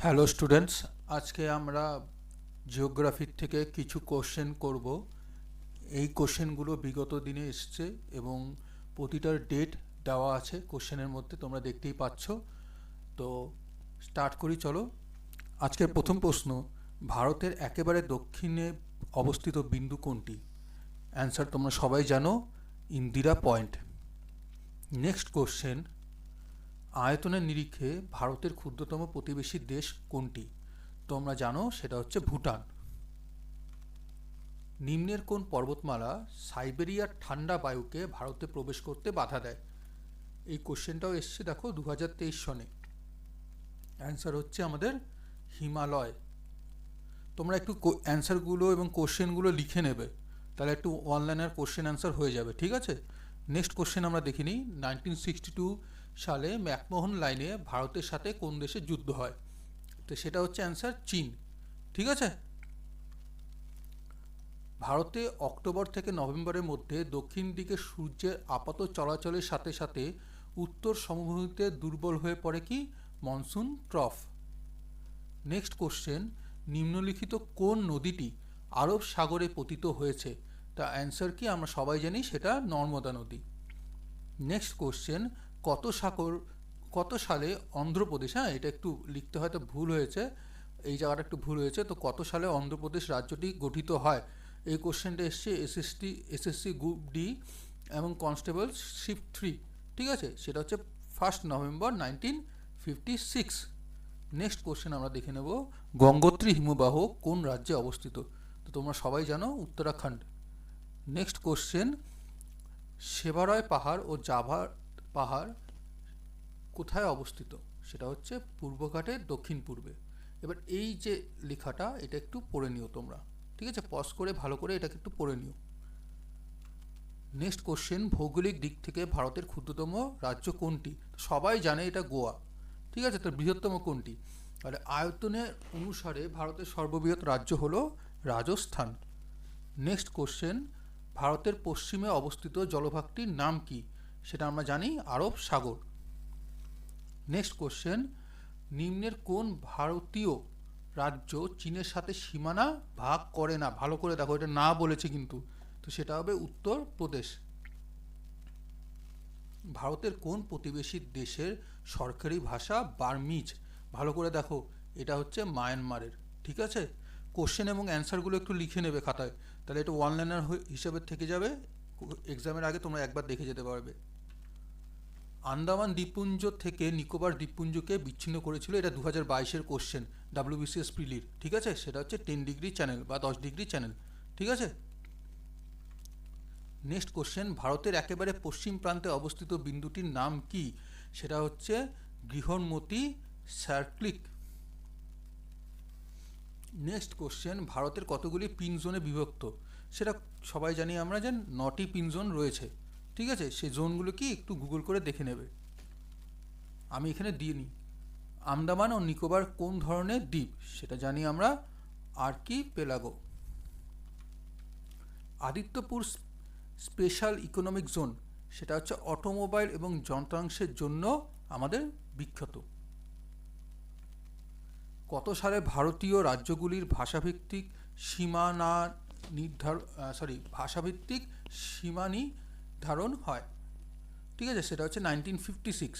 Hello students, আজকে আমরা জিওগ্রাফির থেকে কিছু কোশ্চেন করব। এই কোশ্চেনগুলো বিগত দিনে এসছে এবং প্রতিটার ডেট দেওয়া আছে কোশ্চেনের মধ্যে, তোমরা দেখতেই পাচ্ছ। তো স্টার্ট করি, চলো। আজকের প্রথম প্রশ্ন, ভারতের একেবারে দক্ষিণে অবস্থিত বিন্দু কোনটি? অ্যান্সার তোমরা সবাই জানো, ইন্দিরা পয়েন্ট। নেক্সট কোশ্চেন, আয়তনের নিরিখে ভারতের ক্ষুদ্রতম প্রতিবেশী দেশ কোনটি? তোমরা জানো সেটা হচ্ছে ভুটান। নিম্নের কোন পর্বতমালা সাইবেরিয়ার ঠান্ডা বায়ুকে ভারতে প্রবেশ করতে বাধা দেয়? এই কোশ্চেনটাও এসছে, দেখো 2023 সনে। অ্যান্সার হচ্ছে আমাদের হিমালয়। তোমরা একটু অ্যান্সারগুলো এবং কোশ্চেনগুলো লিখে নেবে, তাহলে একটু অনলাইনের কোশ্চেন অ্যান্সার হয়ে যাবে, ঠিক আছে? নেক্সট কোশ্চেন আমরা দেখে নিই। 1962 সালে ম্যাকমোহন লাইনে ভারতের সাথে কোন দেশের যুদ্ধ হয়? তো সেটা হচ্ছে অ্যান্সার চীন, ঠিক আছে। ভারতে অক্টোবর থেকে নভেম্বরের মধ্যে দক্ষিণ দিকে সূর্যের আপাত চলাচলের সাথে সাথে উত্তর সমভূমিতে দুর্বল হয়ে পড়ে কি? মনসুন ট্রফ। নেক্সট কোশ্চেন, নিম্নলিখিত কোন নদীটি আরব সাগরে পতিত হয়েছে? তা অ্যান্সার কি? আমরা সবাই জানি সেটা নর্মদা নদী। নেক্সট কোশ্চেন, কত সালে অন্ধ্রপ্রদেশ, হ্যাঁ এটা একটু লিখতে হয়তো ভুল হয়েছে, এই জায়গাটা একটু ভুল হয়েছে, তো কত সালে অন্ধ্রপ্রদেশ রাজ্যটি গঠিত হয়? এই কোশ্চেনটা এসছে এসএসসি গ্রুপ ডি এবং কনস্টেবল শিফট 3, ঠিক আছে। সেটা হচ্ছে 1 নভেম্বর 1956। নেক্সট কোশ্চেন আমরা দেখে নেব, গঙ্গোত্রী হিমবাহ কোন রাজ্যে অবস্থিত? তো তোমরা সবাই জানো উত্তরাখণ্ড। নেক্সট কোশ্চেন, সেবারয় পাহাড় ও জাভা পাহাড় কোথায় অবস্থিত? সেটা হচ্ছে পূর্বঘাটের দক্ষিণ পূর্বে। এবার এই যে লেখাটা, এটা একটু পড়ে নিও তোমরা, ঠিক আছে? পজ করে ভালো করে এটাকে একটু পড়ে নিও। নেক্সট কোশ্চেন, ভৌগোলিক দিক থেকে ভারতের ক্ষুদ্রতম রাজ্য কোনটি? সবাই জানে এটা গোয়া, ঠিক আছে। তো বৃহত্তম কোনটি? আর আয়তনের অনুসারে ভারতের সর্ববৃহৎ রাজ্য হলো রাজস্থান। নেক্সট কোশ্চেন, ভারতের পশ্চিমে অবস্থিত জলভাগটির নাম কি? সেটা আমরা জানি আরব সাগর। নেক্সট কোশ্চেন, নিম্নের কোন ভারতীয় রাজ্য চীনের সাথে সীমানা ভাগ করে না? ভালো করে দেখো, এটা না বলেছে কিন্তু, তো সেটা হবে উত্তর প্রদেশ। ভারতের কোন প্রতিবেশী দেশের সরকারি ভাষা বার্মিজ? ভালো করে দেখো, এটা হচ্ছে মায়ানমারের, ঠিক আছে। কোশ্চেন এবং অ্যান্সারগুলো একটু লিখে নেবে খাতায়, তাহলে এটা অনলাইনার হিসেবে থেকে যাবে, এক্সামের আগে তোমরা একবার দেখে যেতে পারবে। আন্দামান দ্বীপপুঞ্জ থেকে নিকোবর দ্বীপপুঞ্জকে বিচ্ছিন্ন করেছিল, এটা 2022-এর কোশ্চেন, ডাব্লিউবিসিএস প্রিলির, ঠিক আছে। সেটা হচ্ছে 10 ডিগ্রি চ্যানেল বা 10 ডিগ্রি চ্যানেল, ঠিক আছে। নেক্সট কোশ্চেন, ভারতের একেবারে পশ্চিম প্রান্তে অবস্থিত বিন্দুটির নাম কি? সেটা হচ্ছে গৃহন্মতী সার্ক্লিক। নেক্সট কোশ্চেন, ভারতের কতগুলি পিন জোনে বিভক্ত? সেটা সবাই জানি আমরা, যে 9টি পিন জোন রয়েছে, ঠিক আছে। সেই জোনগুলো কি একটু গুগল করে দেখে নেবে, আমি এখানে দিয়ে নিই। আন্দামান ও নিকোবর কোন ধরনের দ্বীপ? সেটা জানি আমরা archipelago. Adityapur special economic zone, সেটা হচ্ছে অটোমোবাইল এবং যন্ত্রাংশের জন্য আমাদের বিখ্যাত। কত সালে ভারতীয় রাজ্যগুলির ভাষাভিত্তিক সীমা নির্ধারণ হয়? ঠিক আছে, সেটা হচ্ছে 1956।